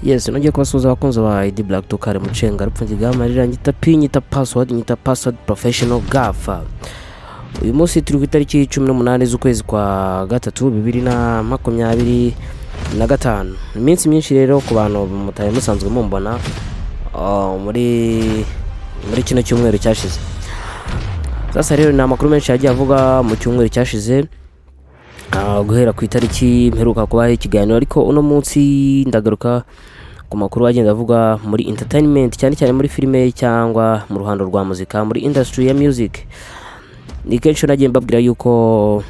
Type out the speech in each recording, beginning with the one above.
Yes, nongeye kubasuhuza abakunzi ba ID Black Tukare Mucenga rupfundiga amarira nyita pin nyita password professional gafa. Uyu munsi turi ku itariki 18 z'ukwezi kwa gatatu 2025. Iminsi myinshi rero ku bantu mutaye musanzwe mumbona muri kino cyumweru cyashize. Sasa rero na makuru menshi yagiye avuga mu cyumweru cyashize guhera ku itariki mperuka kubaho ikiganiro, ariko uno munsi ndagaruka ku makuru agenda avuga muri entertainment, cyane cyane muri filime cyangwa mu ruhando rwa muzika, muri industry ya music. Ni kenshi nagiye mbabwira yuko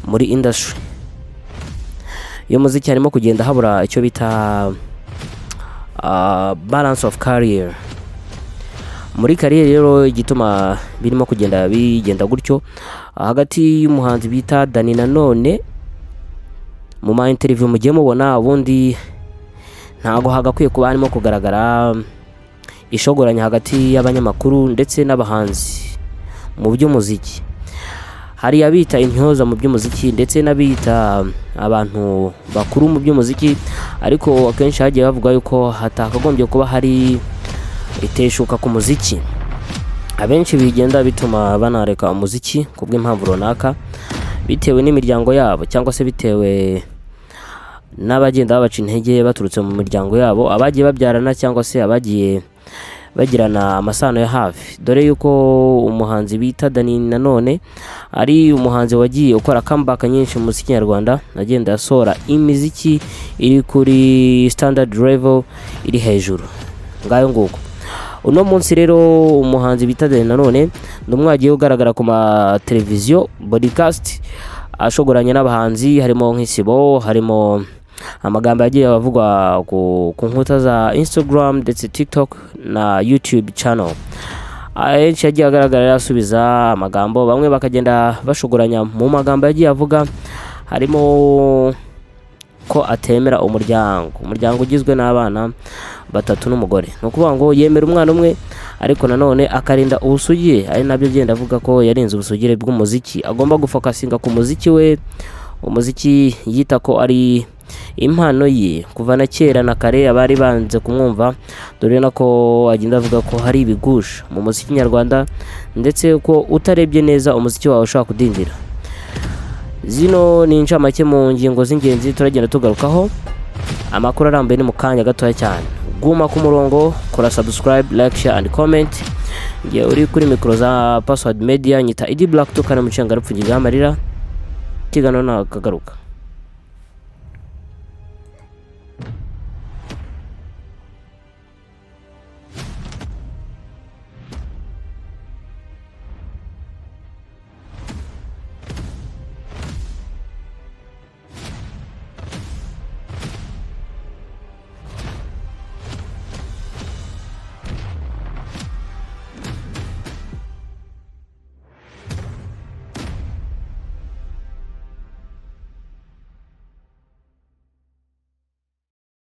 muri industry yo muziki harimo kugenda habura icyo bita balance of career. Muri career rero igituma birimo kugenda bigenda gutyo hagati y'umuhanzi bita Dani Nanone mu ma interview mugiye mubona, ubundi ntago hagakwiye kuba harimo kugaragara ishogoranya hagati y'abanyamakuru ndetse n'abahanzi mu by'umuziki. Hari abita intyoza mu by'umuziki ndetse n'abita abantu bakuru mu by'umuziki, ariko akenshi hagiye bavuga yuko hatakagombye kuba hari iteshuka ku muziki. Abenshi bigenda bituma banareka umuziki kubw'impamvu runaka, bitewe n'imiryango yabo cyangwa se bitewe n'abagenda babaca intege baturutse mu miryango yabo, abagiye babyarana cyangwa se abagiye bagirana amasano ya hafi. Dore yuko umuhanzi bita Dani Nanone ari umuhanzi wagiye ukora comeback nyinshi mu muziki nyarwanda, agenda asora imiziki iri kuri standard level iri hejuru ngayo nguko. Uno munsi rero umuhanzi bita Dani Nanone ndumwagiye ugaragara ku ma televiziyo broadcast ashogoranye n'abahanzi, harimo nk'isibo, harimo amagambo yagiye avugwa ku nkuta za Instagram ndetse TikTok na YouTube channel. Ahenshi yagiye agaragara yasubiza amagambo, bamwe bakagenda bashogoranya mu magambo yagiye avuga, harimo ko atemera umuryango ugizwe n'abana batatu n'umugore. No kuvuga ngo yemera umwana umwe, ariko nanone akarinda ubusugire, ari nabyo genda avuga ko yarinze ubusugire bw'umuziki, agomba gufokasinga ku muziki we, umuziki yita ko ari impano ye kuva na kera na kare abari banze kumwumva. Dore nako agenda avuga ko hari ibigusha mu muziki nyarwanda ndetse ko utarebye neza umuziki wawe ushaka kudindira. Zino ni incamake mu ngingo z'ingenzi turagenda tugarukaho. Amakuru arambuye ni mu kanya gatoya cyane. Guma ku murongo, kora subscribe, like, share and comment. Ngiye uri kuri mikoro za Password Media, nyita ID Black Tukare Mucenga rupfundiga amarira. Tigano na kagaruka.